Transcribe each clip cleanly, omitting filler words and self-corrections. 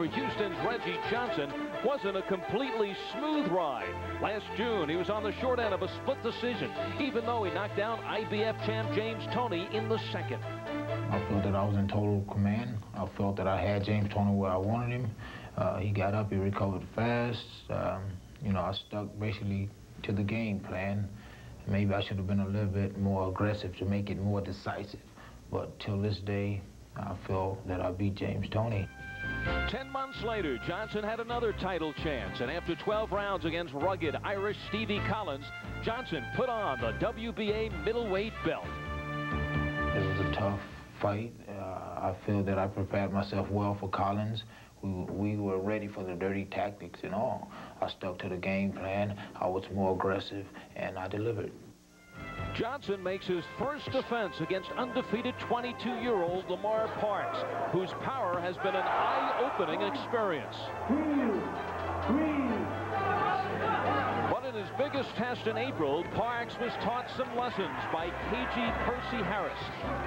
For Houston's Reggie Johnson wasn't a completely smooth ride. Last June, he was on the short end of a split decision, even though he knocked down IBF champ James Toney in the second. I felt that I was in total command. I felt that I had James Toney where I wanted him. He got up, he recovered fast. You know, I stuck basically to the game plan. Maybe I should have been a little bit more aggressive to make it more decisive. But till this day, I feel that I beat James Toney. 10 months later, Johnson had another title chance, and after 12 rounds against rugged Irish Stevie Collins, Johnson put on the WBA middleweight belt. It was a tough fight. I feel that I prepared myself well for Collins. We were ready for the dirty tactics and all. I stuck to the game plan. I was more aggressive, and I delivered. Johnson makes his first defense against undefeated 22-year-old Lamar Parks, whose power has been an eye-opening experience. But in his biggest test in April, Parks was taught some lessons by cagey Percy Harris.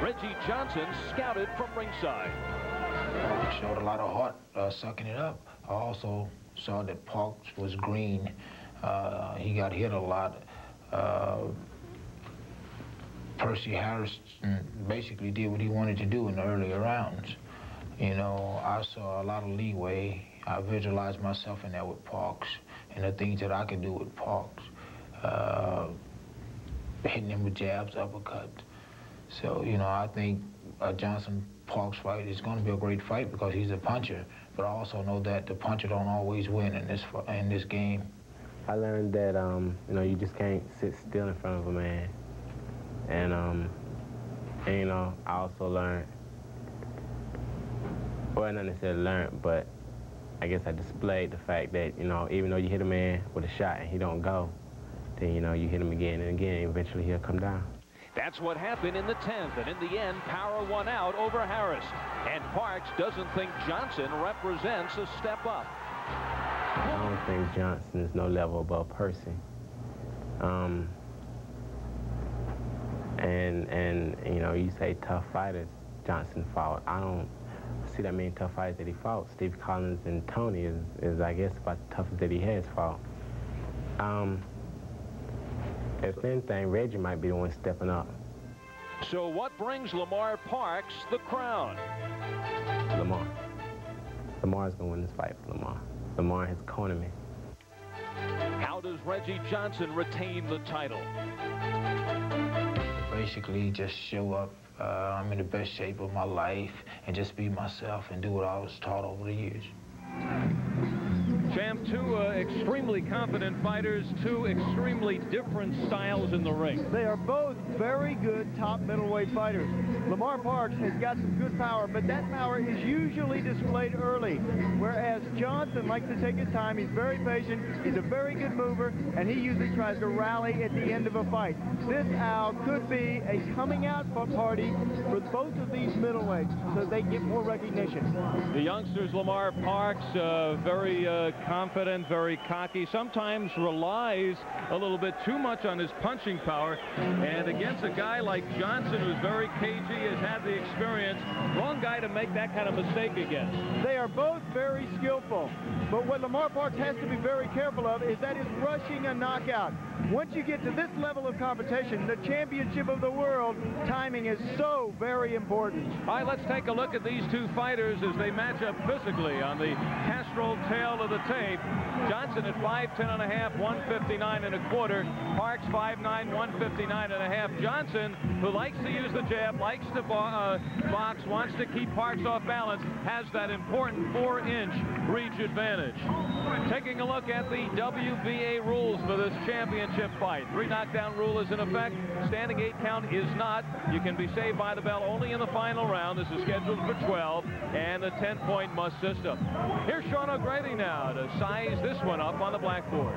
Reggie Johnson scouted from ringside. He showed a lot of heart sucking it up. I also saw that Parks was green. He got hit a lot. Percy Harris basically did what he wanted to do in the earlier rounds. You know, I saw a lot of leeway. I visualized myself in there with Parks and the things that I could do with Parks. Hitting him with jabs, uppercuts. So, you know, I think a Johnson-Parks fight is going to be a great fight because he's a puncher. But I also know that the puncher don't always win in this game. I learned that, you know, you just can't sit still in front of a man. And you know, I also learned, well, not necessarily learned, but I guess I displayed the fact that, you know, even though you hit a man with a shot and he don't go, then, you know, you hit him again and again, eventually he'll come down. That's what happened in the 10th, and in the end, power won out over Harris. And Parks doesn't think Johnson represents a step up. I don't think Johnson is no level above Percy. And you know, you say tough fighters Johnson fought. I don't see that many tough fighters that he fought. Steve Collins and Toney is I guess, about the toughest that he has fought. If anything, Reggie might be the one stepping up. So what brings Lamar Parks the crown? Lamar. Lamar's going to win this fight for Lamar. Lamar has cornered me. How does Reggie Johnson retain the title? Basically, just show up. I'm in the best shape of my life and just be myself and do what I was taught over the years. Champ, two extremely confident fighters, two extremely different styles in the ring. They are both very good top middleweight fighters. Lamar Parks has got some good power, but that power is usually displayed early, whereas Johnson likes to take his time. He's very patient, he's a very good mover, and he usually tries to rally at the end of a fight. This, Al, could be a coming out party for both of these middleweights so they get more recognition. The youngsters, Lamar Parks, very confident, very cocky, sometimes relies a little bit too much on his punching power, and against a guy like Johnson, who's very cagey, has had the experience, wrong guy to make that kind of mistake against. They are both very skillful, but what Lamar Parks has to be very careful of is that is rushing a knockout. Once you get to this level of competition, the championship of the world, timing is so very important. All right, let's take a look at these two fighters as they match up physically on the Castrol tail of the tape. Johnson at 5'10½", 159.25. Parks 5'9", 159.5. Johnson, who likes to use the jab, likes to box, wants to keep Parks off balance, has that important 4-inch reach advantage. Taking a look at the WBA rules for this championship fight. 3 knockdown rule is in effect. Standing 8 count is not. You can be saved by the bell only in the final round. This is scheduled for 12, and the 10-point must system. Here's Sean O'Grady now to size this one up on the blackboard.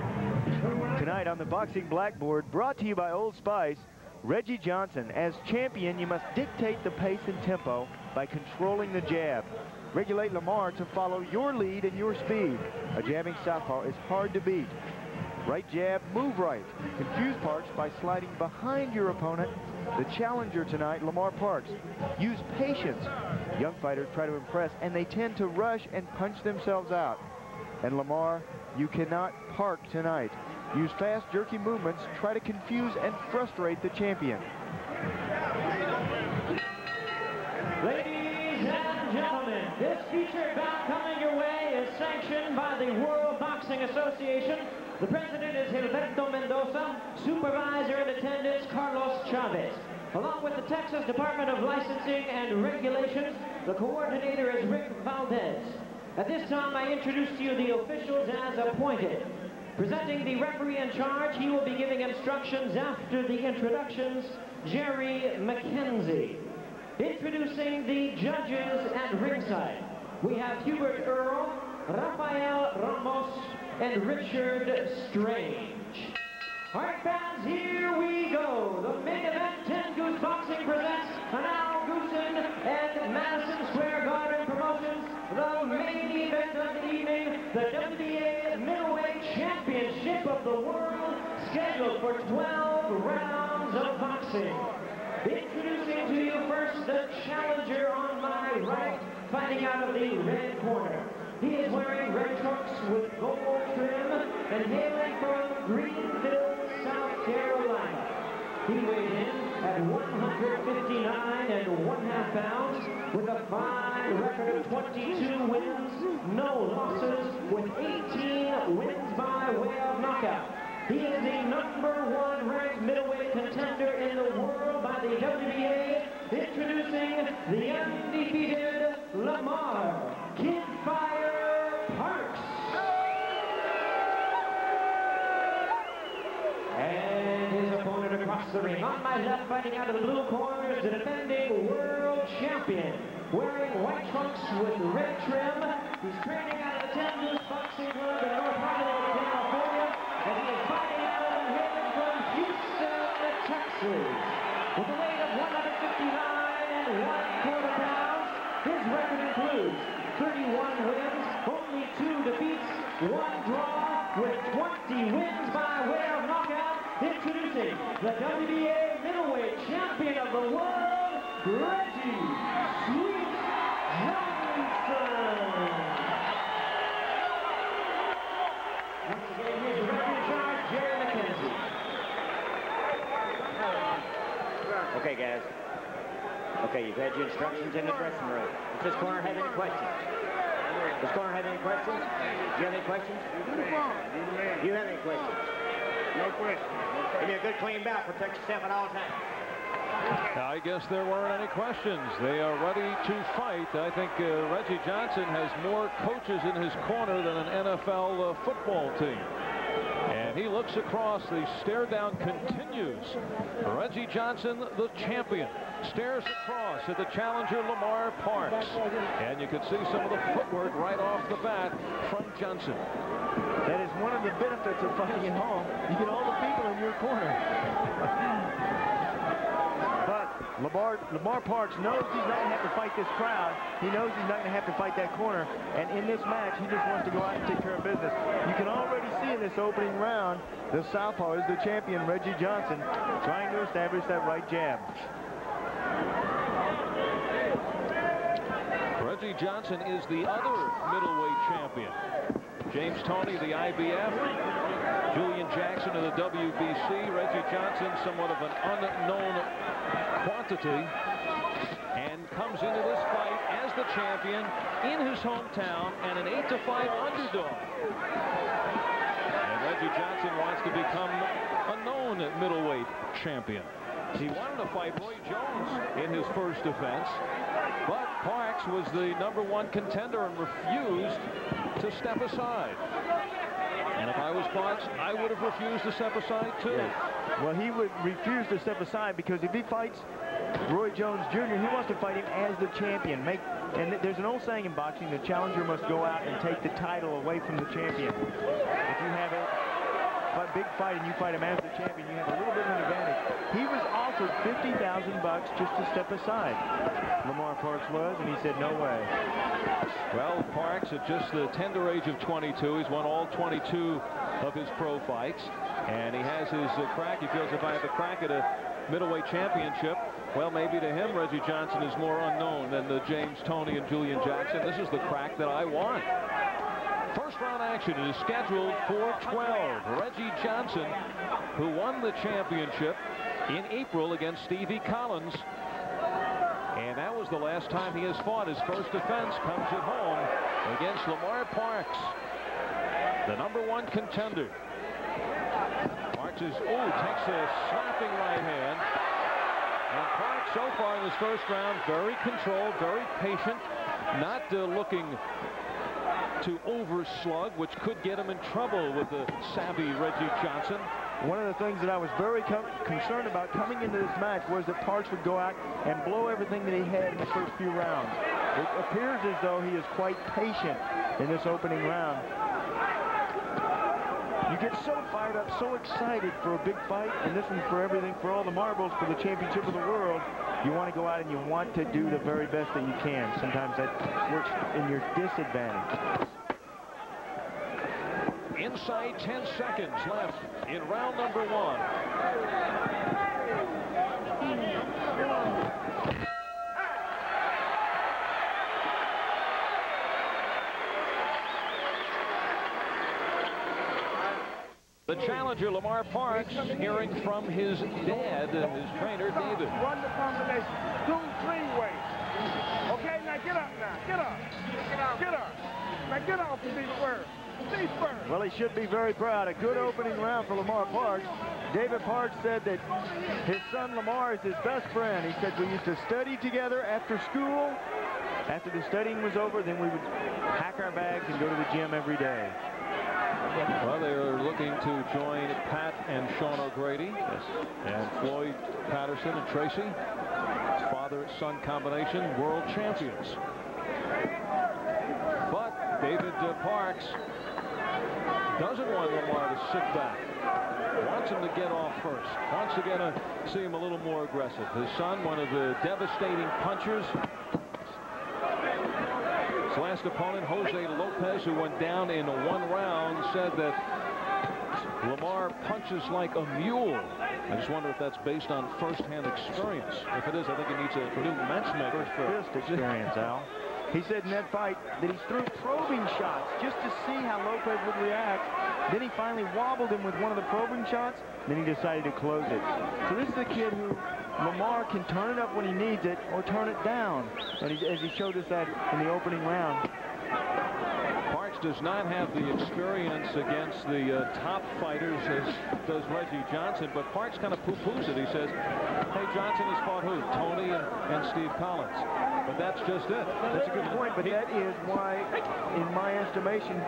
Tonight on the boxing blackboard, brought to you by Old Spice, Reggie Johnson. As champion, you must dictate the pace and tempo by controlling the jab. Regulate Lamar to follow your lead and your speed. A jabbing southpaw is hard to beat. Right jab, move right. Confuse Parks by sliding behind your opponent. The challenger tonight, Lamar Parks. Use patience. young fighters try to impress, and they tend to rush and punch themselves out. And Lamar, you cannot park tonight. Use fast, jerky movements, try to confuse and frustrate the champion. Ladies and gentlemen, this featured bout coming your way is sanctioned by the World Boxing Association. The president is Gilberto Mendoza, supervisor in attendance Carlos Chavez. Along with the Texas Department of Licensing and Regulations, the coordinator is Rick Valdez. At this time, I introduce to you the officials as appointed. Presenting the referee in charge, he will be giving instructions after the introductions, Jerry McKenzie. Introducing the judges at ringside, we have Hubert Earl, Rafael Ramos, and Richard Strange. All right, fans, here we go. The main event, 10 Goose Boxing presents Al Goosen and Madison Square Garden Promotions. The main event of the evening, the WBA Middleweight Championship of the World, scheduled for 12 rounds of boxing. Introducing to you first the challenger on my right, fighting out of the red corner. He is wearing red trunks with gold trim and hailing from Greenville, South Carolina. He weighed in at 159 1/2 pounds with a fine record of 22 wins, no losses, with 18 wins by way of knockout. He is the #1 ranked middleweight contender in the world by the WBA. Introducing the undefeated Lamar Kid Fire Parks. And his opponent across the ring. On my left, fighting out of the blue corner, is the defending world champion. Wearing white trunks with red trim. He's training out of the 10 Goose Boxing Club in North Hollywood, California. And he is fighting out of here from Houston, Texas. With a weight of 159 1/4 pounds, his record includes 31 wins, only 2 defeats, 1 draw, with 20 wins by way of knockout. Introducing the WBA middleweight champion of the world, Reggie Sweet Johnson. Once again, here's the referee in charge, Jerry McKenzie. Okay, guys. Okay, you've had your instructions in the dressing room. Does this corner have any questions? Does this corner have any questions? Do you have any questions? Do you have any questions? No questions. Give me a good clean bout. Protect yourself at all times. I guess there weren't any questions. They are ready to fight. I think Reggie Johnson has more coaches in his corner than an NFL football team. And he looks across. The stare down continues. Reggie Johnson, the champion, stares across at the challenger Lamar Parks. And you can see some of the footwork right off the bat from Johnson. That is one of the benefits of fighting at home. You get all the people in your corner. But Lamar Parks knows he's not going to have to fight this crowd. He knows he's not going to have to fight that corner. And in this match, he just wants to go out and take care of business. You can already see in this opening round, the southpaw is the champion, Reggie Johnson, trying to establish that right jab. Reggie Johnson is the other middleweight champion. James Toney, the IBF. Julian Jackson of the WBC. Reggie Johnson, somewhat of an unknown quantity, and comes into this fight as the champion in his hometown and an 8-5 underdog. And Reggie Johnson wants to become a known middleweight champion. He wanted to fight Roy Jones in his first defense, but Parks was the #1 contender and refused to step aside. And if I was Parks, I would have refused to step aside too. Yes. Well, he would refuse to step aside because if he fights Roy Jones Jr., he wants to fight him as the champion. And there's an old saying in boxing, the challenger must go out and take the title away from the champion. If you have a big fight and you fight him as the champion, you have a little bit of an advantage. He was offered $50,000 just to step aside. Lamar Parks was, and he said no way. Well, Parks at just the tender age of 22, he's won all 22 of his pro fights, and he has his crack. He feels if I have a crack at a middleweight championship, Well, maybe to him, Reggie Johnson is more unknown than the James Toney and Julian Jackson. This is the crack that I want. First round action is scheduled for 12. Reggie Johnson, who won the championship in April against Stevie Collins. And that was the last time he has fought. His first defense comes at home against Lamar Parks, the #1 contender. Parks takes a snapping right hand. And Parks, so far in this first round, very controlled, very patient, not looking to overslug, which could get him in trouble with the savvy Reggie Johnson. One of the things that I was very concerned about coming into this match was that Parks would go out and blow everything that he had in the first few rounds. It appears as though he is quite patient in this opening round. You get so fired up, so excited for a big fight, and this one's for everything, for all the marbles, for the championship of the world. You want to go out and you want to do the very best that you can. Sometimes that works in your disadvantage. Inside 10 seconds left in round #1. The challenger, Lamar Parks, hearing from his dad, his trainer, David. Run the combination. 2-3 ways. Okay, now get up now. Get up. Get up. Now get off of these first. Well, he should be very proud. A good opening round for Lamar Parks. David Parks said that his son Lamar is his best friend. He said we used to study together after school. After the studying was over, then we would pack our bags and go to the gym every day. Well, they are looking to join Pat and Sean O'Grady and Floyd Patterson and Tracy. Father-son combination, world champions. But David Parks doesn't want Lamar to sit back. Wants him to get off first. Wants to see him a little more aggressive. His son, one of the devastating punchers. His last opponent, Jose Lopez, who went down in 1 round, said that Lamar punches like a mule. I just wonder if that's based on first-hand experience. If it is, I think he needs a new matchmaker. First experience, Al. He said in that fight that he threw probing shots just to see how Lopez would react. Then he finally wobbled him with one of the probing shots. Then he decided to close it. So this is a kid who Lamar can turn it up when he needs it or turn it down. And as he showed us that in the opening round. Parks does not have the experience against the top fighters as does Reggie Johnson, but Parks kind of poo-poos it. He says, hey, Johnson has fought who? Toney and Steve Collins. But that's just it. That's a good point, but that is why, in my estimation,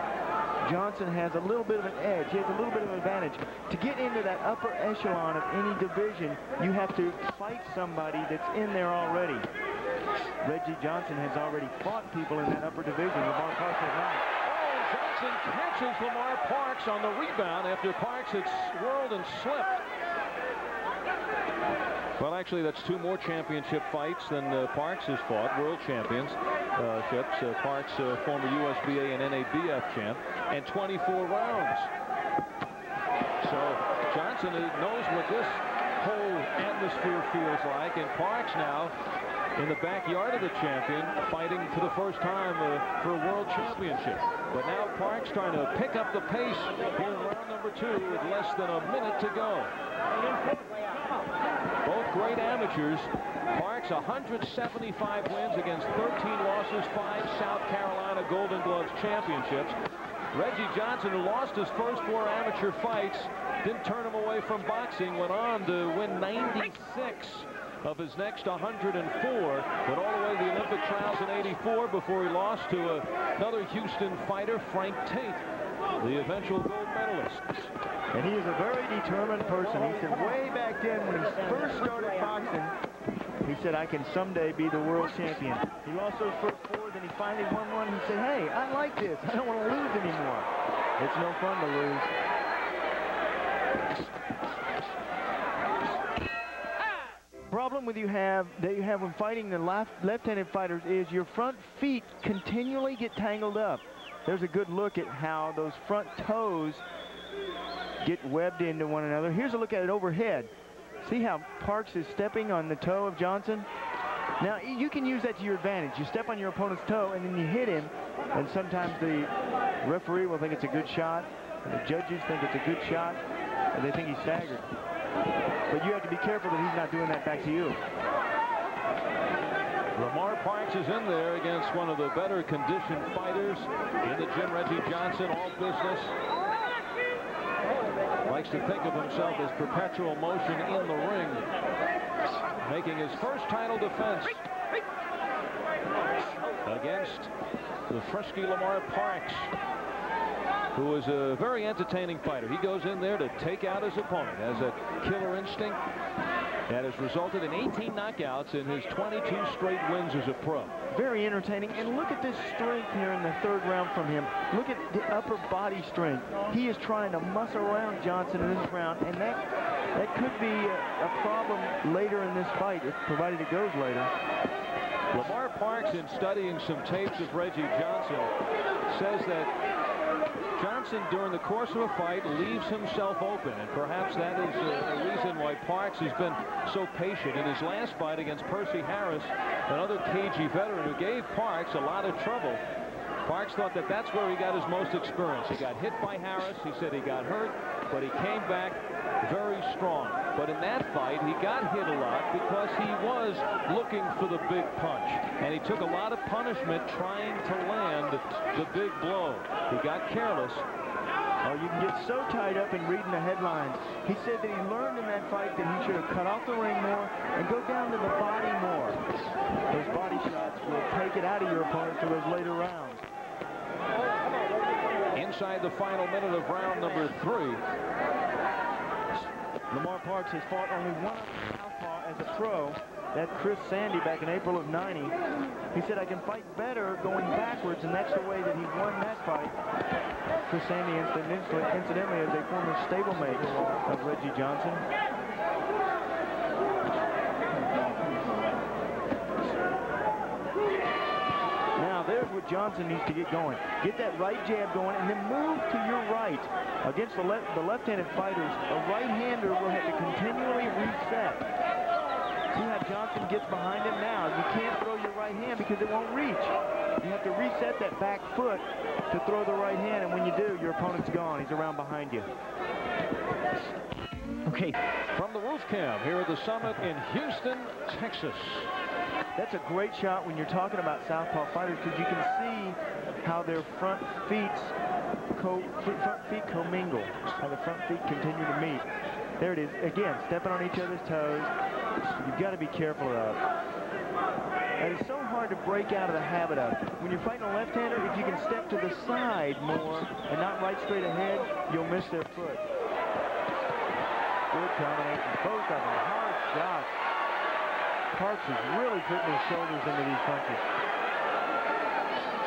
Johnson has a little bit of an edge. He has a little bit of an advantage. To get into that upper echelon of any division, you have to fight somebody that's in there already. Reggie Johnson has already fought people in that upper division. Lamar Parks has not. Oh, Johnson catches Lamar Parks on the rebound after Parks had swirled and slipped. Well, actually, that's 2 more championship fights than Parks has fought, world championships. Parks, former USBA and NABF champ, and 24 rounds. So Johnson knows what this whole atmosphere feels like, and Parks now in the backyard of the champion, fighting for the first time for a world championship. But now Parks trying to pick up the pace here in round #2 with less than a minute to go. Both great amateurs. Parks 175 wins against 13 losses, 5 South Carolina Golden Gloves championships. Reggie Johnson, who lost his first 4 amateur fights, didn't turn him away from boxing, went on to win 96 of his next 104, went all the way to the Olympic trials in '84 before he lost to another Houston fighter, Frank Tate, the eventual gold medalist. And he is a very determined person. He said way back then when he first started boxing, he said, I can someday be the world champion. He lost those first 4, then he finally won one. He said, hey, I like this. I don't want to lose anymore. It's no fun to lose. Problem that you have when fighting the left-handed fighters is your front feet continually get tangled up. There's a good look at how those front toes get webbed into one another. Here's a look at it overhead. See how Parks is stepping on the toe of Johnson? Now, you can use that to your advantage. You step on your opponent's toe, and then you hit him, and sometimes the referee will think it's a good shot, and the judges think it's a good shot, and they think he's staggered. But you have to be careful that he's not doing that back to you. Lamar Parks is in there against one of the better conditioned fighters in the gym, Reggie Johnson, all business. Likes to think of himself as perpetual motion in the ring, making his first title defense against the frisky Lamar Parks, who is a very entertaining fighter. He goes in there to take out his opponent, has a killer instinct that has resulted in 18 knockouts in his 22 straight wins as a pro. Very entertaining, and look at this strength here in the third round from him. Look at the upper body strength. He is trying to muscle around Johnson in this round, and that could be a problem later in this fight, if provided it goes later. Lamar Parks, in studying some tapes of Reggie Johnson, says that Johnson, during the course of a fight, leaves himself open, and perhaps that is a reason why Parks has been so patient. In his last fight against Percy Harris, another cagey veteran who gave Parks a lot of trouble, Parks thought that that's where he got his most experience. He got hit by Harris. He said he got hurt, but he came back very strong. But in that fight, he got hit a lot because he was looking for the big punch, and he took a lot of punishment trying to land the big blow. He got careless. Oh, you can get so tied up in reading the headlines. He said that he learned in that fight that he should have cut off the ring more and go down to the body more. Those body shots will take it out of your opponent for those later rounds. Inside the final minute of round number 3. Lamar Parks has fought only one southpaw as a pro. That's Chris Sandy back in April of '90. He said, I can fight better going backwards, and that's the way that he won that fight. Chris Sandy, incidentally, is a former stablemate of Reggie Johnson. Now, there's what Johnson needs to get going. Get that right jab going, and then move to your right. Against the left-handed fighters, a right-hander will have to continually reset. See how Johnson gets behind him now. You can't throw your right hand because it won't reach. You have to reset that back foot to throw the right hand, and when you do, your opponent's gone. He's around behind you. Okay. From the roof cam here at the Summit in Houston, Texas. That's a great shot when you're talking about southpaw fighters, because you can see how their front feet commingle, how the front feet continue to meet. There it is. Again, stepping on each other's toes. You've got to be careful of that. That is so hard to break out of the habit of. When you're fighting a left-hander, if you can step to the side more and not right straight ahead, you'll miss their foot. Good combination. Both of them. Hard shots. Parks is really putting his shoulders into these punches.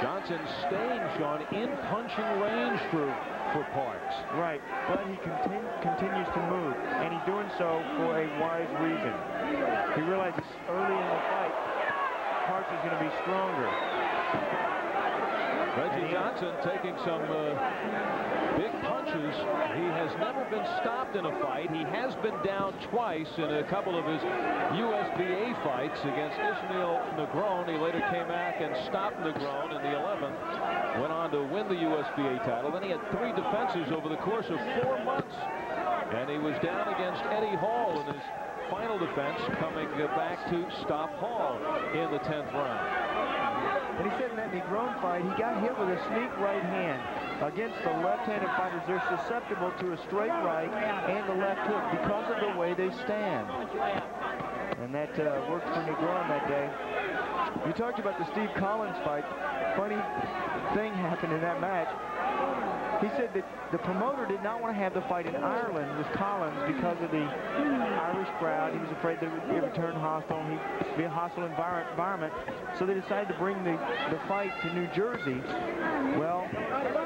Johnson staying, Sean, in punching range for Parks. Right, but he continues to move, and he's doing so for a wise reason. He realizes early in the fight, Parks is going to be stronger. Reggie Johnson taking some big punches. He has never been stopped in a fight. He has been down twice in a couple of his USBA fights against Ismail Negron. He later came back and stopped Negron in the 11th. Went on to win the USBA title. Then he had 3 defenses over the course of 4 months. And he was down against Eddie Hall in his final defense, coming back to stop Hall in the 10th round. And he said in that Negron fight, he got hit with a sneak right hand. Against the left-handed fighters, they're susceptible to a straight right and a left hook because of the way they stand. And that worked for Negron that day. You talked about the Steve Collins fight. Funny thing happened in that match. He said that the promoter did not want to have the fight in Ireland with Collins because of the Irish crowd. He was afraid that it would turn hostile and he'd be a hostile environment. So they decided to bring the fight to New Jersey. Well,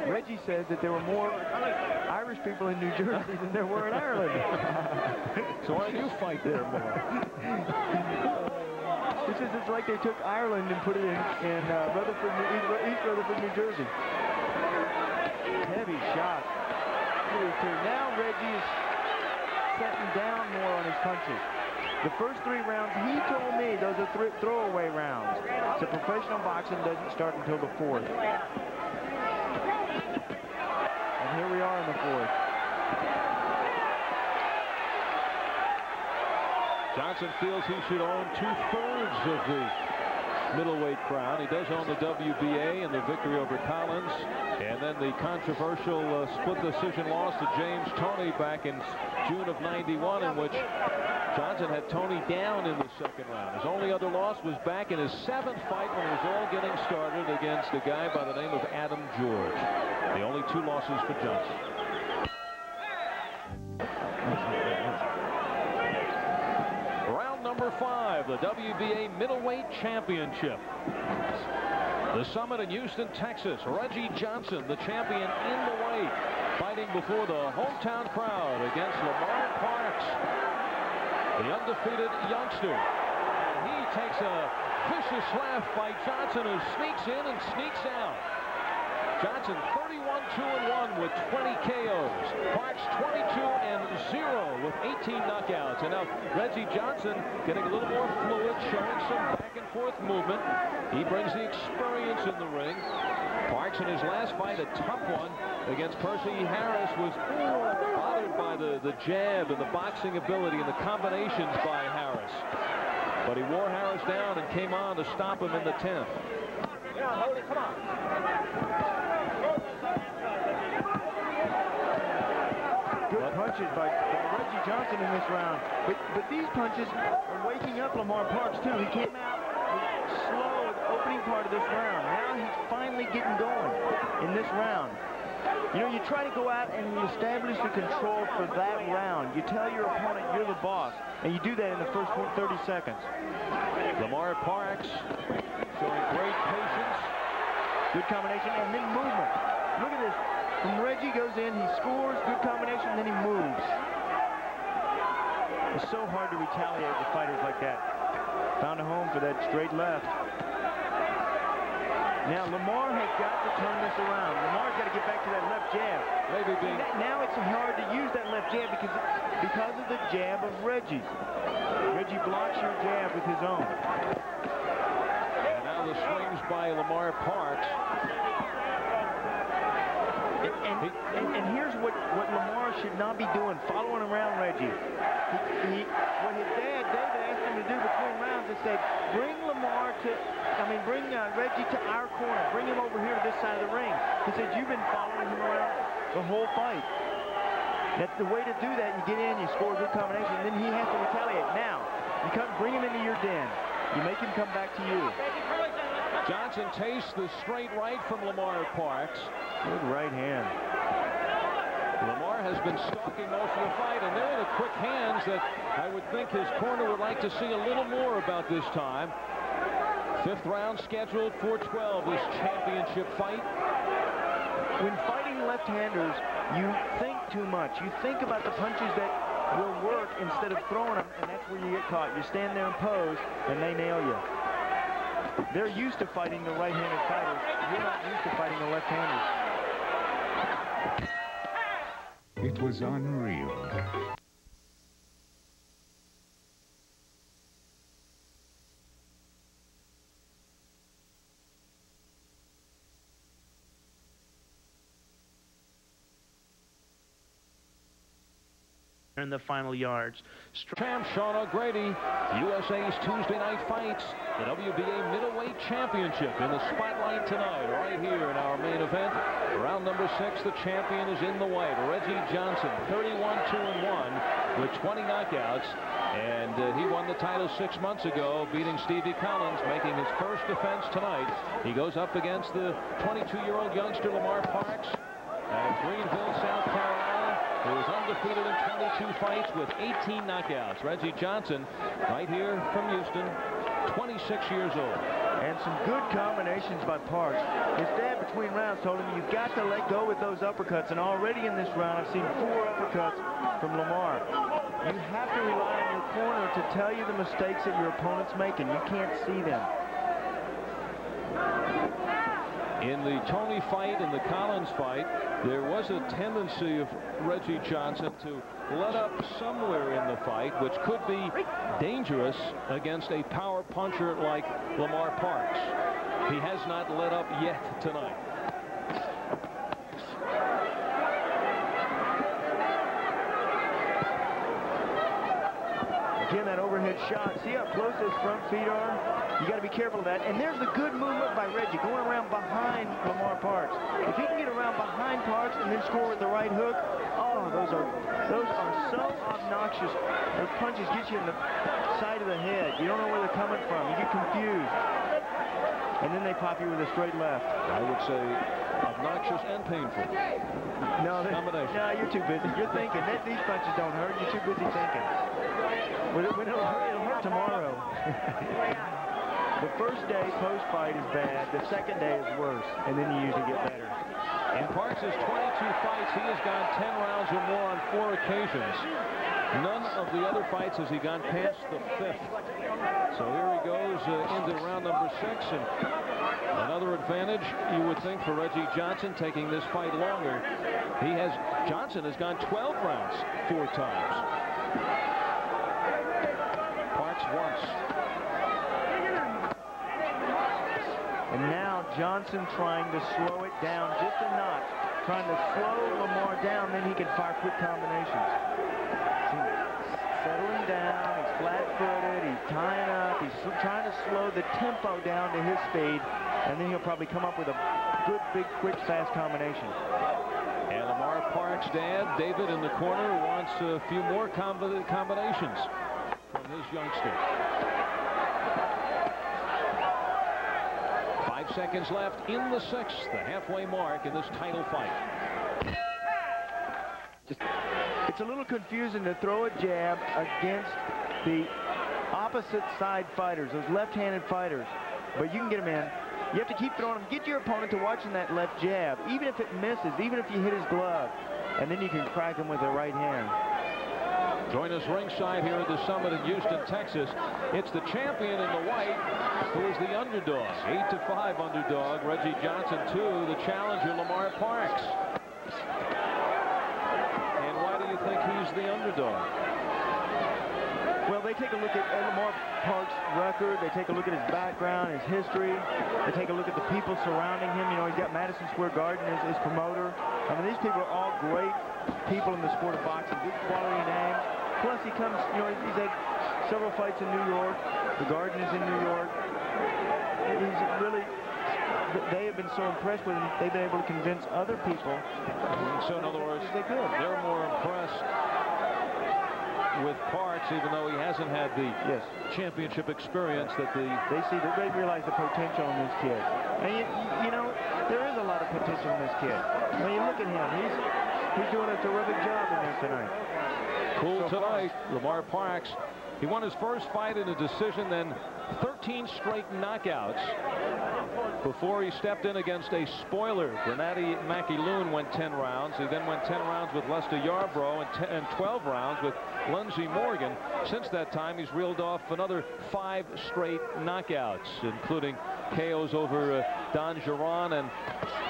Reggie said that there were more Irish people in New Jersey than there were in Ireland. So why do you fight there more? He says it's like they took Ireland and put it in Rutherford, East Rutherford, New Jersey. Heavy shot. Now Reggie is setting down more on his punches. The first 3 rounds, he told me those are throwaway rounds. So professional boxing doesn't start until the 4th. And here we are in the 4th. Johnson feels he should own 2/3 of the middleweight crown. He does own the WBA and the victory over Collins, and then the controversial split decision loss to James Toney back in June of '91, in which Johnson had Toney down in the 2nd round. His only other loss was back in his 7th fight when it was all getting started against a guy by the name of Adam George. The only 2 losses for Johnson. Round number 5, the WBA Middleweight Championship. The Summit in Houston, Texas. Reggie Johnson, the champion in the weight, fighting before the hometown crowd against Lamar Parks, the undefeated youngster. He takes a vicious left by Johnson, who sneaks in and sneaks out. Johnson 31-2-1 with 20 KOs. Parks 22-0 with 18 knockouts. And now Reggie Johnson getting a little more fluid, showing some back and forth movement. He brings the experience in the ring. Parks in his last fight, a tough one against Percy Harris, was bothered by the jab and the boxing ability and the combinations by Harris. But he wore Harris down and came on to stop him in the 10th. Yeah, hold it, come on. Good punches by Reggie Johnson in this round. But these punches are waking up Lamar Parks, too. He came out slow at the opening part of this round. Now he's finally getting going in this round. You know, you try to go out and you establish the control for that round. You tell your opponent you're the boss, and you do that in the first 30 seconds. Lamar Parks showing great patience. Good combination, and then movement. Look at this. When Reggie goes in, he scores, good combination, then he moves. It's so hard to retaliate with fighters like that. Found a home for that straight left. Now, Lamar has got to turn this around. Lamar's got to get back to that left jab. Maybe being... Now it's hard to use that left jab because of the jab of Reggie. Reggie blocks your jab with his own. And now the swings by Lamar Parks. And here's what Lamar should not be doing, following around Reggie. What his dad, David, asked him to do between rounds is say, bring Reggie to our corner. Bring him over here to this side of the ring. He said, you've been following him around the whole fight. That's the way to do that. You get in, you score a good combination, and then he has to retaliate. Now, you bring him into your den. You make him come back to you. Johnson tastes the straight right from Lamar Parks. Good right hand. Lamar has been stalking most of the fight, and they're in the quick hands that I would think his corner would like to see a little more about this time. 5th round scheduled for 12, this championship fight. When fighting left-handers, you think too much. You think about the punches that will work instead of throwing them, and that's where you get caught. You stand there and pose, and they nail you. They're used to fighting the right-handed fighters. You're not used to fighting the left-handers. It was unreal. In the final yards. Champ Sean O'Grady, USA's Tuesday night fights, the WBA Middleweight Championship in the spotlight tonight, right here in our main event. Round number 6, the champion is in the white, Reggie Johnson, 31-2-1 with 20 knockouts, and he won the title 6 months ago, beating Stevie Collins, making his first defense tonight. He goes up against the 22-year-old youngster Lamar Parks out of Greenville, South Carolina, who is undefeated in 22 fights with 18 knockouts. Reggie Johnson, right here from Houston, 26 years old. And some good combinations by Parks. His dad between rounds told him, you've got to let go with those uppercuts. And already in this round, I've seen 4 uppercuts from Lamar. You have to rely on your corner to tell you the mistakes that your opponent's making. You can't see them. In the Tony fight and the Collins fight, there was a tendency of Reggie Johnson to let up somewhere in the fight, which could be dangerous against a power puncher like Lamar Parks. He has not let up yet tonight. Again, that overhead shot. See how close those front feet are? You got to be careful of that. And there's the good movement by Reggie, going around behind Lamar Parks. If he can get around behind Parks and then score with the right hook, oh, those are so obnoxious. Those punches get you in the side of the head. You don't know where they're coming from. You get confused. And then they pop you with a straight left. I would say obnoxious and painful. No, you're too busy. You're thinking. These punches don't hurt. You're too busy thinking. It'll hurt tomorrow. The first day post-fight is bad. The second day is worse. And then you usually get better. In Parks' 22 fights, he has gone 10 rounds or more on 4 occasions. None of the other fights has he gone past the 5th. So here he goes into round number 6. And another advantage, you would think, for Reggie Johnson taking this fight longer. Johnson has gone 12 rounds 4 times. Parks once. And now Johnson trying to slow it down just a notch. Trying to slow Lamar down, then he can fire quick combinations. Settling down, he's flat-footed, he's tying up, he's trying to slow the tempo down to his speed, and then he'll probably come up with a good, big, quick, fast combination. And Lamar Parks' dad, David, in the corner, wants a few more combinations from his youngster. 5 seconds left in the 6th, the halfway mark in this title fight. It's a little confusing to throw a jab against the opposite side fighters, those left-handed fighters, but you can get them in. You have to keep throwing them. Get your opponent to watching that left jab, even if it misses, even if you hit his glove, and then you can crack him with the right hand. Join us ringside here at the Summit in Houston, Texas. It's the champion in the white who is the underdog. 8-5 underdog, Reggie Johnson, 2, the challenger, Lamar Parks. And why do you think he's the underdog? Well, they take a look at Lamar Parks' record. They take a look at his background, his history. They take a look at the people surrounding him. You know, he's got Madison Square Garden as his promoter. I mean, these people are all great people in the sport of boxing, good quality names. Plus, he comes, you know, he's had several fights in New York. The Garden is in New York. He's really, they have been so impressed with him, they've been able to convince other people. So, in other words, they're more impressed with Parks, even though he hasn't had the championship experience that they realize the potential in this kid. And you know, there is a lot of potential in this kid. When you look at him, he's doing a terrific job in there tonight. Cool tonight, Lamar Parks. He won his first fight in a decision, then 13 straight knockouts before he stepped in against a spoiler. Gennady McAloon went 10 rounds. He then went 10 rounds with Lester Yarbrough and 12 rounds with Lindsey Morgan. Since that time, he's reeled off another 5 straight knockouts, including KOs over Don Giron and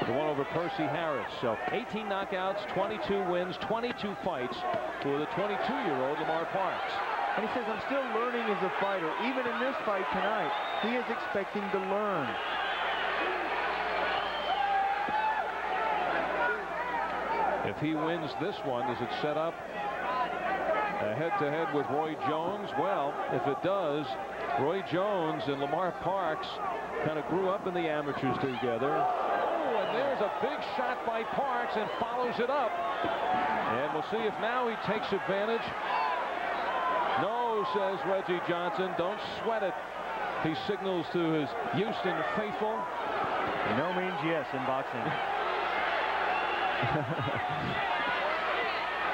the one over Percy Harris. So 18 knockouts, 22 wins, 22 fights for the 22-year-old Lamar Parks. And he says, I'm still learning as a fighter. Even in this fight tonight, he is expecting to learn. If he wins this one, does it set up a head-to-head with Roy Jones? Well, if it does, Roy Jones and Lamar Parks kind of grew up in the amateurs together. Oh, and there's a big shot by Parks and follows it up. And we'll see if now he takes advantage. No, says Reggie Johnson. Don't sweat it. He signals to his Houston faithful. No means yes in boxing.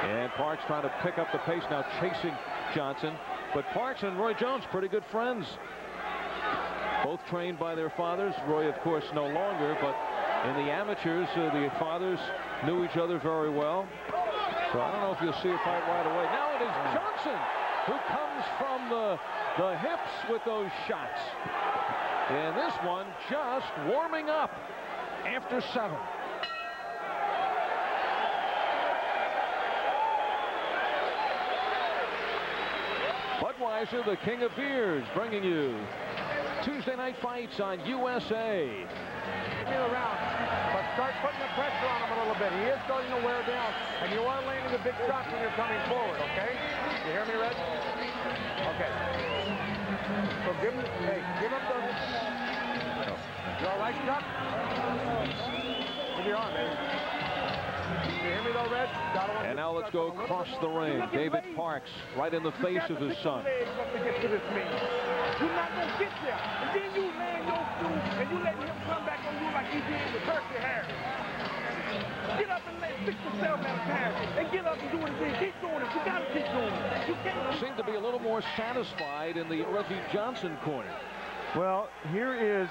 And Parks trying to pick up the pace now, chasing Johnson. But Parks and Roy Jones, pretty good friends. Both trained by their fathers. Roy, of course, no longer, but in the amateurs, the fathers knew each other very well. So I don't know if you'll see a fight right away. Now it is Johnson who comes from the hips with those shots. And this one just warming up. after 7. Budweiser, the king of beers, bringing you Tuesday night fights on USA. Give me the round, but start putting the pressure on him a little bit. He is starting to wear down, and you are landing the big shots when you're coming forward, okay? You hear me, Reg? Okay. So give him, hey, give him the... You all right, Chuck? Give your arm, baby. You hear me, though, Reg? And now let's go across the ring. David Parks right in the face of his son. You're not going to get there. And then you land your food, and you let him come back on you like he did with Percy Harris. Get up and fix yourself at a time. And get up and do it again. Keep doing it. You got to keep doing it. You can't... Seem to be a little more satisfied in the Reggie Johnson corner. Well, here is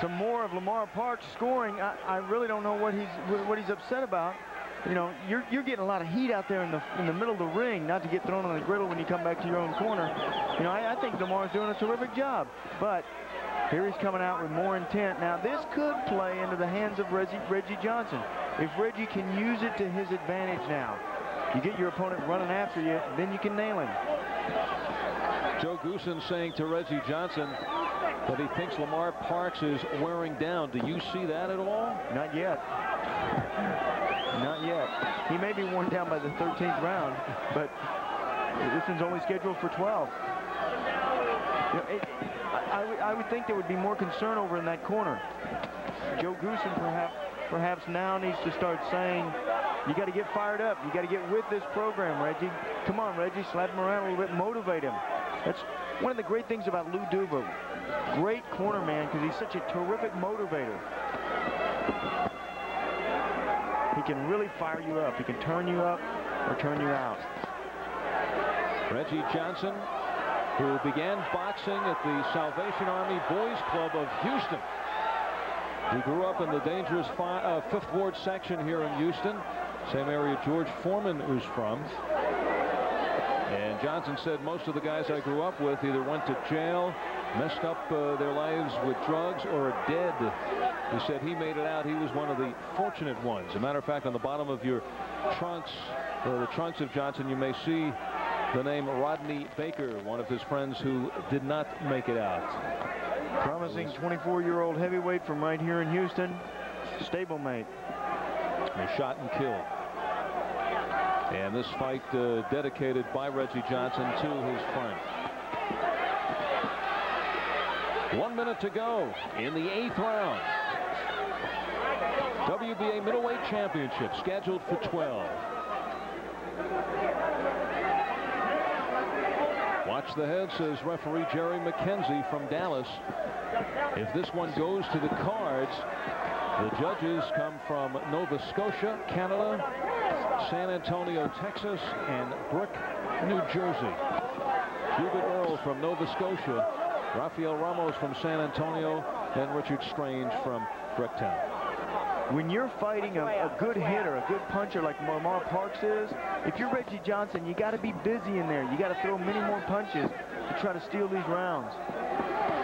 some more of Lamar Parks scoring. I really don't know what he's upset about. You know, you're getting a lot of heat out there in the middle of the ring, not to get thrown on the griddle when you come back to your own corner. You know, I think Lamar's doing a terrific job, but here he's coming out with more intent. Now, this could play into the hands of Reggie Johnson. If Reggie can use it to his advantage now, you get your opponent running after you, then you can nail him. Joe Goosen saying to Reggie Johnson that he thinks Lamar Parks is wearing down. Do you see that at all? Not yet. Not yet. He may be worn down by the 13th round, but this one's only scheduled for 12. You know, I would think there would be more concern over in that corner. Joe Goosen perhaps now needs to start saying, you got to get fired up. You got to get with this program, Reggie. Come on, Reggie, slap him around a little bit, motivate him. That's one of the great things about Lou Duva. Great corner man, because he's such a terrific motivator. He can really fire you up. He can turn you up or turn you out. Reggie Johnson, who began boxing at the Salvation Army Boys Club of Houston. He grew up in the dangerous 5th Ward section here in Houston, same area George Foreman is from. And Johnson said most of the guys I grew up with either went to jail, messed up their lives with drugs, or are dead. He said he made it out. He was one of the fortunate ones. As a matter of fact, on the bottom of your trunks, or the trunks of Johnson, you may see the name Rodney Baker, one of his friends who did not make it out. Promising 24-year-old heavyweight from right here in Houston, stablemate. He shot and killed. And this fight dedicated by Reggie Johnson to his friend. 1 minute to go in the 8th round. WBA middleweight championship scheduled for 12. Watch the head, says referee Jerry McKenzie from Dallas. If this one goes to the cards, the judges come from Nova Scotia, Canada, San Antonio, Texas, and Brick, New Jersey. Hubert Earl from Nova Scotia, Rafael Ramos from San Antonio, and Richard Strange from Bricktown. When you're fighting a good hitter, a good puncher like Lamar Parks is, if you're Reggie Johnson, you got to be busy in there. You got to throw many more punches to try to steal these rounds.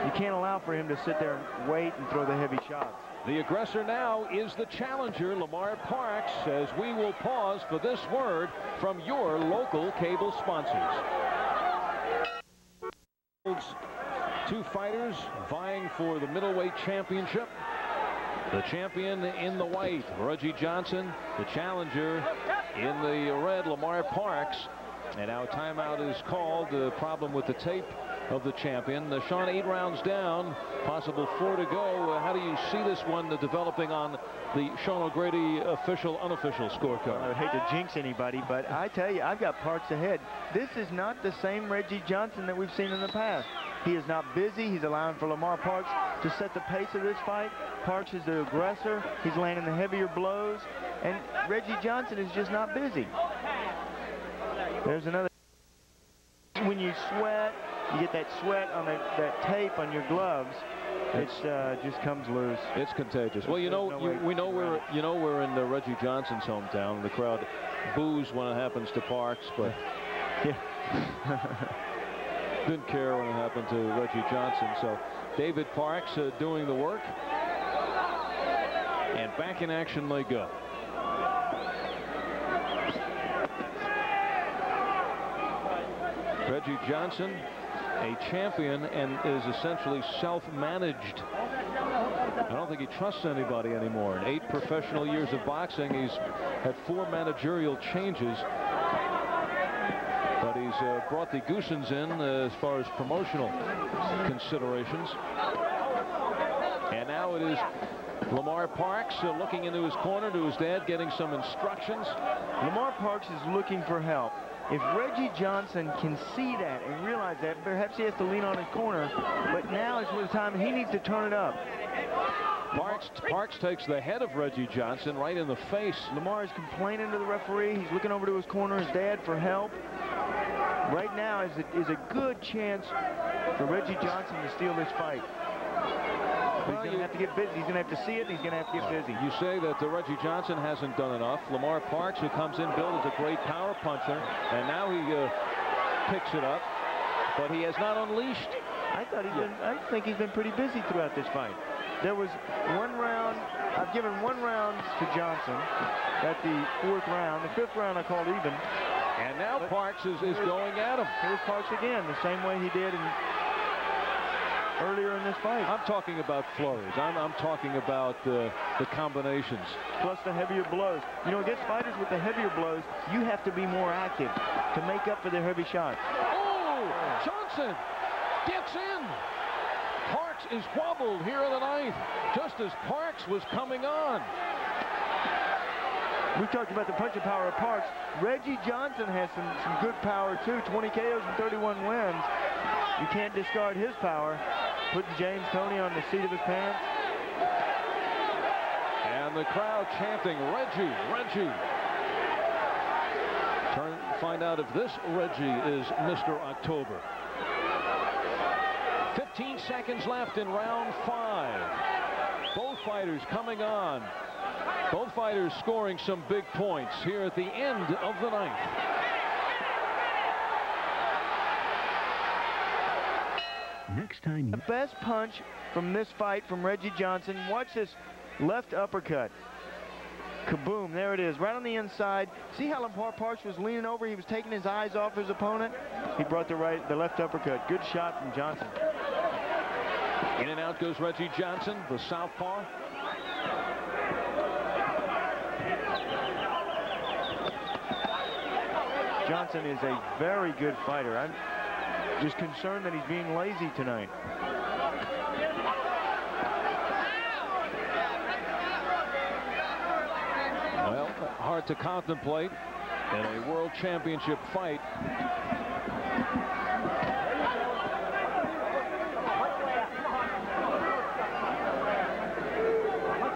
You can't allow for him to sit there and wait and throw the heavy shots. The aggressor now is the challenger, Lamar Parks, as we will pause for this word from your local cable sponsors. Two fighters vying for the middleweight championship. The champion in the white, Reggie Johnson. The challenger in the red, Lamar Parks. And now timeout is called. The problem with the tape of the champion. Sean, 8 rounds down, possible 4 to go. How do you see this one developing on the Sean O'Grady official, unofficial scorecard? I would hate to jinx anybody, but I tell you, I've got Parks ahead. This is not the same Reggie Johnson that we've seen in the past. He is not busy. He's allowing for Lamar Parks to set the pace of this fight. Parks is the aggressor. He's landing the heavier blows. And Reggie Johnson is just not busy. There's another. When you sweat, you get that sweat on that tape on your gloves. It just comes loose. It's contagious. Well, we know we're in Reggie Johnson's hometown. The crowd boos when it happens to Parks, but yeah. Didn't care when it happened to Reggie Johnson. So David Parks doing the work. And back in action they go. Reggie Johnson, a champion, and is essentially self-managed. I don't think he trusts anybody anymore. In 8 professional years of boxing, he's had 4 managerial changes. But he's brought the Goosens in as far as promotional considerations. And now it is Lamar Parks looking into his corner to his dad, getting some instructions. Lamar Parks is looking for help. If Reggie Johnson can see that and realize that, perhaps he has to lean on his corner. But now is the time he needs to turn it up. Parks takes the head of Reggie Johnson right in the face. Lamar is complaining to the referee. He's looking over to his corner, his dad, for help. Right now is a good chance for Reggie Johnson to steal this fight. But he's going to have to get busy. He's going to have to see it, and he's going to have to get busy. You say that Reggie Johnson hasn't done enough. Lamar Parks, who comes in billed as a great power puncher, and now he picks it up, but he has not unleashed. I think he's been pretty busy throughout this fight. There was 1 round. I've given 1 round to Johnson at the 4th round. The 5th round I called even. And now Parks is going at him. Here's Parks again, the same way he did earlier in this fight. I'm talking about flurries. I'm talking about the combinations. Plus the heavier blows. You know, against fighters with the heavier blows, you have to be more active to make up for their heavy shots. Oh! Johnson gets in. Parks is wobbled here in the 9th, just as Parks was coming on. We talked about the punching power of Parks. Reggie Johnson has some good power, too. 20 KOs and 31 wins. You can't discard his power. Putting James Toney on the seat of his pants. And the crowd chanting, Reggie, Reggie. Find out if this Reggie is Mr. October. 15 seconds left in round 5. Both fighters coming on. Both fighters scoring some big points here at the end of the 9th. Next time. The best punch from this fight from Reggie Johnson. Watch this left uppercut. Kaboom, there it is, right on the inside. See how Lamar Parks was leaning over? He was taking his eyes off his opponent. He brought the left uppercut. Good shot from Johnson. In and out goes Reggie Johnson, the southpaw. Johnson is a very good fighter. I'm just concerned that he's being lazy tonight. Well, hard to contemplate in a world championship fight.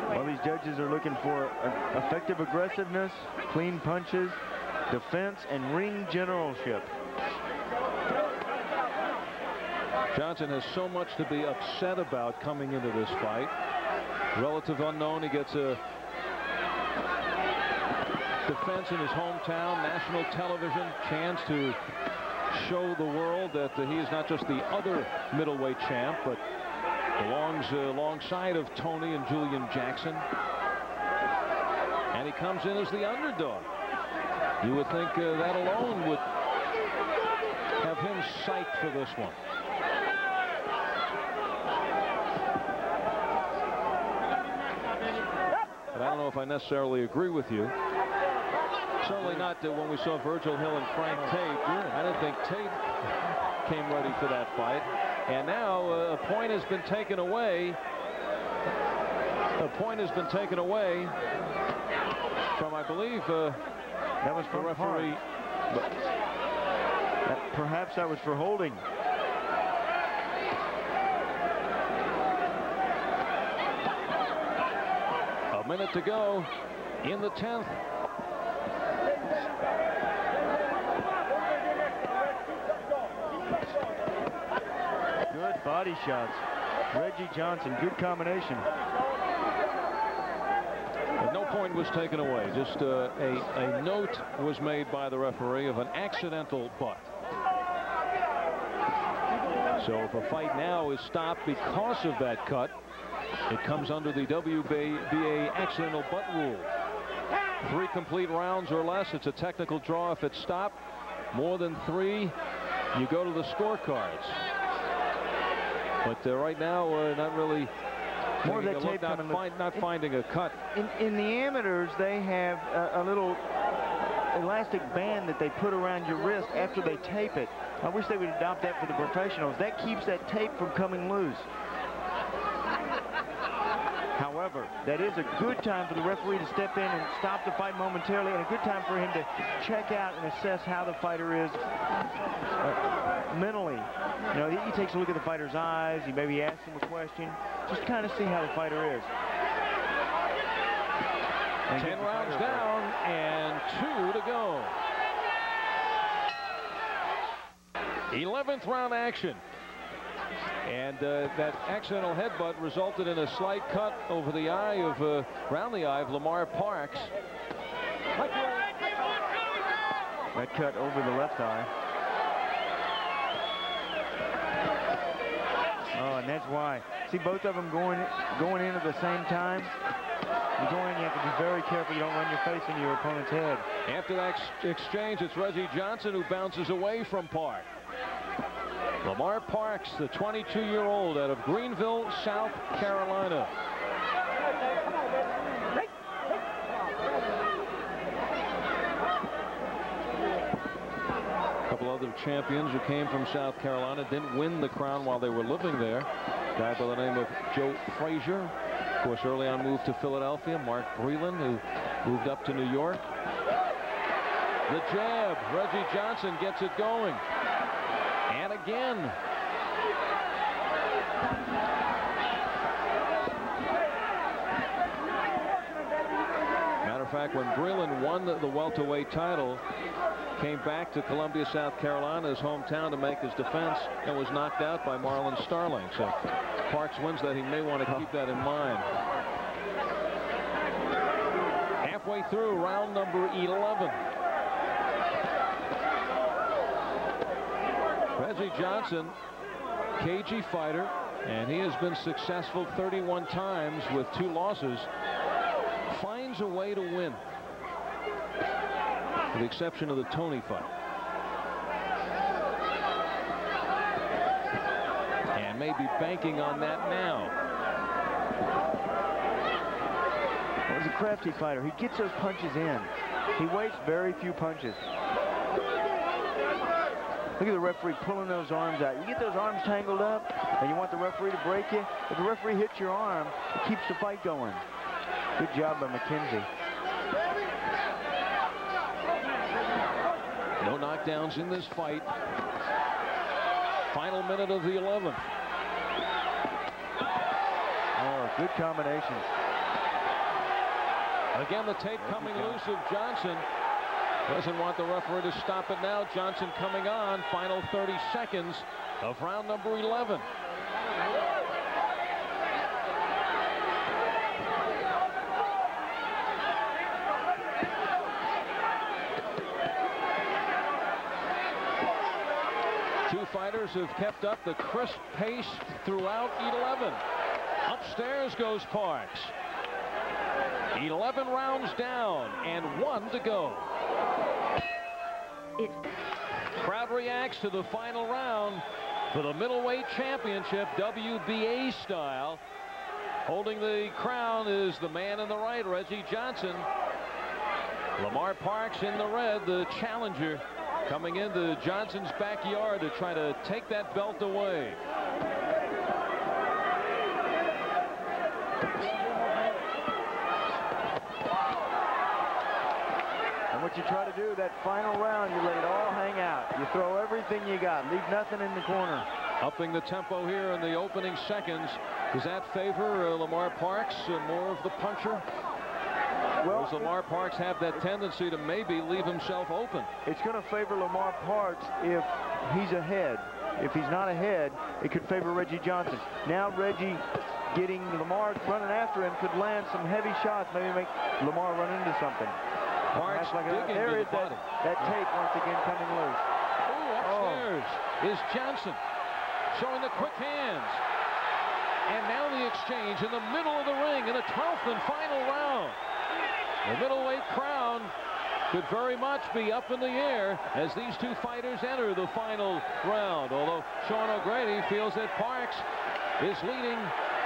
Well, these judges are looking for effective aggressiveness, clean punches, defense, and ring generalship. Johnson has so much to be upset about coming into this fight. Relative unknown, he gets a defense in his hometown, national television, chance to show the world that he is not just the other middleweight champ, but belongs alongside of Tony and Julian Jackson. And he comes in as the underdog. You would think that alone would have him psyched for this one. But I don't know if I necessarily agree with you. Certainly not when we saw Virgil Hill and Frank Tate. I didn't think Tate came ready for that fight. And now a point has been taken away. A point has been taken away from, I believe, that was the referee. Perhaps that was for holding. A minute to go in the 10th. Good body shots. Reggie Johnson, good combination. But no point was taken away. Just a note was made by the referee of an accidental butt. So if a fight now is stopped because of that cut, It comes under the WBA accidental butt rule. 3 complete rounds or less, it's a technical draw. If it's stopped more than 3, you go to the scorecards. But right now, not really. More of that tape not finding a cut. In the amateurs, they have a little elastic band that they put around your wrist after they tape it. I wish they would adopt that for the professionals. That keeps that tape from coming loose. However, that is a good time for the referee to step in and stop the fight momentarily, and a good time for him to check out and assess how the fighter is mentally. You know, he takes a look at the fighter's eyes. He maybe asks him a question, just to kind of see how the fighter is. And 10 rounds down and 2 to go. 11th round action. And that accidental headbutt resulted in a slight cut over the eye of, around the eye of Lamar Parks. That cut over the left eye. Oh, and that's why. See both of them going in at the same time. You go in, you have to be very careful you don't run your face into your opponent's head. After that exchange, it's Reggie Johnson who bounces away from Park. Lamar Parks, the 22-year-old out of Greenville, South Carolina. A couple other champions who came from South Carolina didn't win the crown while they were living there. A guy by the name of Joe Frazier. Of course, early on moved to Philadelphia. Mark Breland, who moved up to New York. The jab. Reggie Johnson gets it going. And again. Matter of fact, when Breland won the welterweight title, came back to Columbia, South Carolina, his hometown, to make his defense, and was knocked out by Marlon Starling. So Parks wins that. He may want to keep that in mind. Halfway through round number 11. Reggie Johnson, cagey fighter, and he has been successful 31 times with 2 losses. Finds a way to win, with the exception of the Tony fight. And may be banking on that now. Well, he's a crafty fighter. He gets those punches in. He wastes very few punches. Look at the referee pulling those arms out. You get those arms tangled up, and you want the referee to break you. If the referee hits your arm, it keeps the fight going. Good job by McKenzie. No knockdowns in this fight. Final minute of the 11th. Oh, good combinations. Again, the tape coming loose of Johnson. Doesn't want the referee to stop it now. Johnson coming on. Final 30 seconds of round number 11. Two fighters have kept up the crisp pace throughout 11. Upstairs goes Parks. 11 rounds down and 1 to go. Crowd reacts to the final round for the middleweight championship, WBA style. Holding the crown is the man in the right, Reggie Johnson. Lamar Parks in the red, the challenger, coming into Johnson's backyard to try to take that belt away. What you try to do, that final round, you let it all hang out. You throw everything you got. Leave nothing in the corner. Upping the tempo here in the opening seconds. Does that favor Lamar Parks, more of the puncher? Well, does Lamar Parks have that tendency to maybe leave himself open? It's going to favor Lamar Parks if he's ahead. If he's not ahead, it could favor Reggie Johnson. Now Reggie getting Lamar running after him could land some heavy shots, maybe make Lamar run into something. Parks digging there to is the body. that tape once again coming loose. Ooh, upstairs is Johnson showing the quick hands. And now the exchange in the middle of the ring in the 12th and final round. The middleweight crown could very much be up in the air as these two fighters enter the final round. Although Sean O'Grady feels that Parks is leading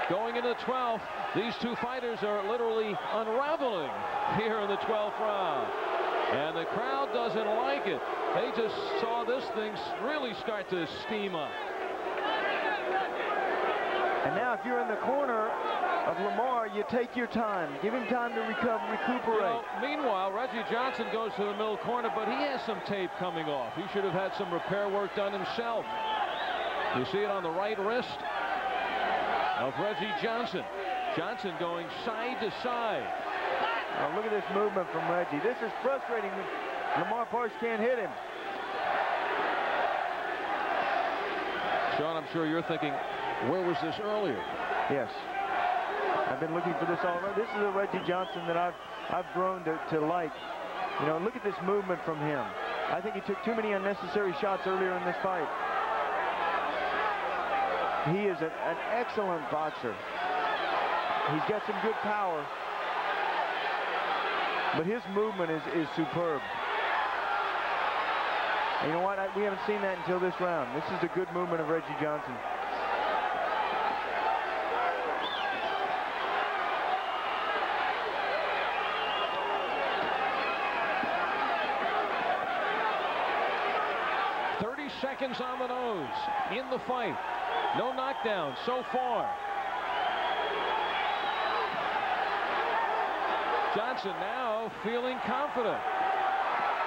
going into the 12th. These two fighters are literally unraveling here in the 12th round. And the crowd doesn't like it. They just saw this thing really start to steam up. And now if you're in the corner of Lamar, you take your time. Give him time to recuperate. You know, meanwhile, Reggie Johnson goes to the middle corner, but he has some tape coming off. He should have had some repair work done himself. You see it on the right wrist of Reggie Johnson. Johnson going side to side. Now look at this movement from Reggie. This is frustrating. Lamar Parks can't hit him. Sean, I'm sure you're thinking, where was this earlier? Yes. I've been looking for this all around. This is a Reggie Johnson that I've grown to like. You know, look at this movement from him. I think he took too many unnecessary shots earlier in this fight. He is an excellent boxer. He's got some good power, but his movement is superb. And you know what? We haven't seen that until this round. This is a good movement of Reggie Johnson. Seconds on the nose in the fight. No knockdown so far. Johnson now feeling confident,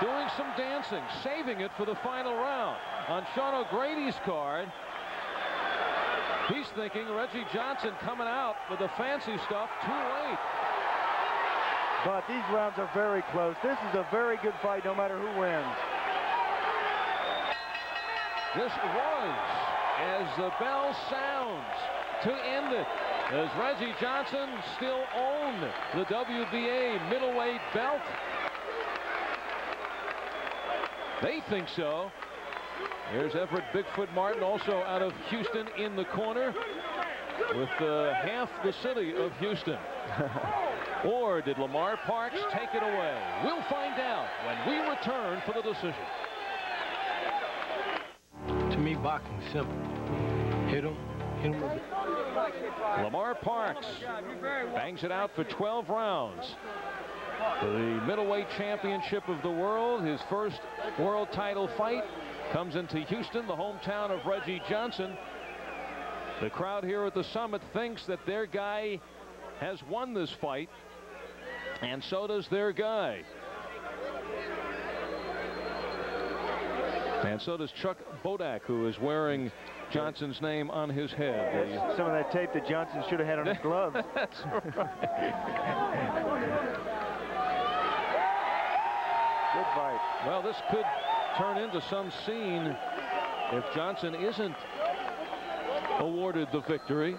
doing some dancing, saving it for the final round. On Sean O'Grady's card, he's thinking Reggie Johnson coming out with the fancy stuff too late. But these rounds are very close. This is a very good fight no matter who wins. This was, as the bell sounds to end it, as Reggie Johnson still owned the WBA middleweight belt. They think so. There's Everett Bigfoot Martin, also out of Houston, in the corner with half the city of Houston. Or did Lamar Parks take it away? We'll find out when we return for the decision. To me, boxing's simple. Hit him with it. Lamar Parks bangs it out for 12 rounds. The middleweight championship of the world, his first world title fight, comes into Houston, the hometown of Reggie Johnson. The crowd here at the Summit thinks that their guy has won this fight, and so does their guy. And so does Chuck Bodak, who is wearing Johnson's name on his head. Some of that tape that Johnson should have had on his gloves. That's right. Good fight. Well, this could turn into some scene if Johnson isn't awarded the victory.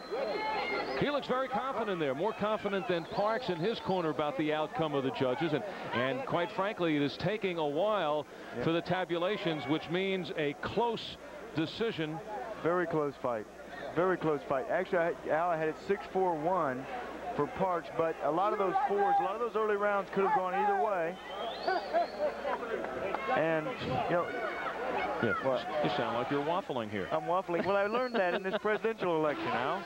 He looks very confident there, more confident than Parks in his corner about the outcome of the judges. And quite frankly, it is taking a while for the tabulations, which means a close decision. Very close fight. Very close fight. Actually, Al, I had it 6-4-1 for Parks, but a lot of those fours, a lot of those early rounds could have gone either way. And, you know, yeah, you sound like you're waffling here. I'm waffling. Well, I learned that in this presidential election, Al.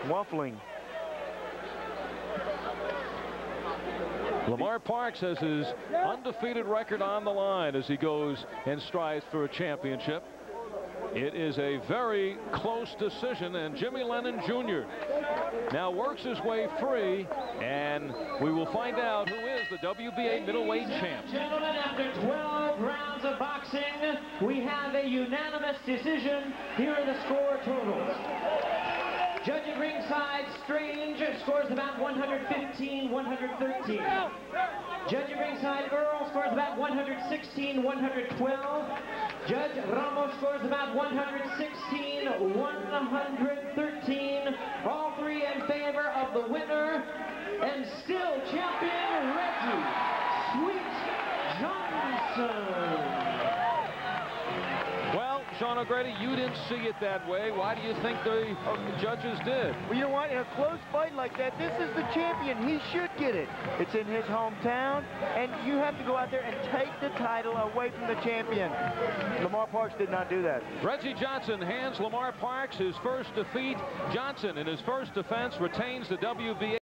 Waffling. Lamar Parks has his undefeated record on the line as he goes and strives for a championship. It is a very close decision, and Jimmy Lennon Jr. now works his way free, and we will find out who is the WBA middleweight champ. Gentlemen, after 12 rounds of boxing, we have a unanimous decision. Here are the score totals. Judge at ringside, Strange, scores about 115-113. Judge at ringside, Earl, scores about 116-112. Judge Ramos scores about 116-113. All three in favor of the winner, and still champion Reggie Sweet Johnson. Well, Sean O'Grady, you didn't see it that way. Why do you think the judges did? Well, you know what? In a close fight like that, this is the champion. He should get it. It's in his hometown, and you have to go out there and take the title away from the champion. Lamar Parks did not do that. Reggie Johnson hands Lamar Parks his first defeat. Johnson, in his first defense, retains the WBA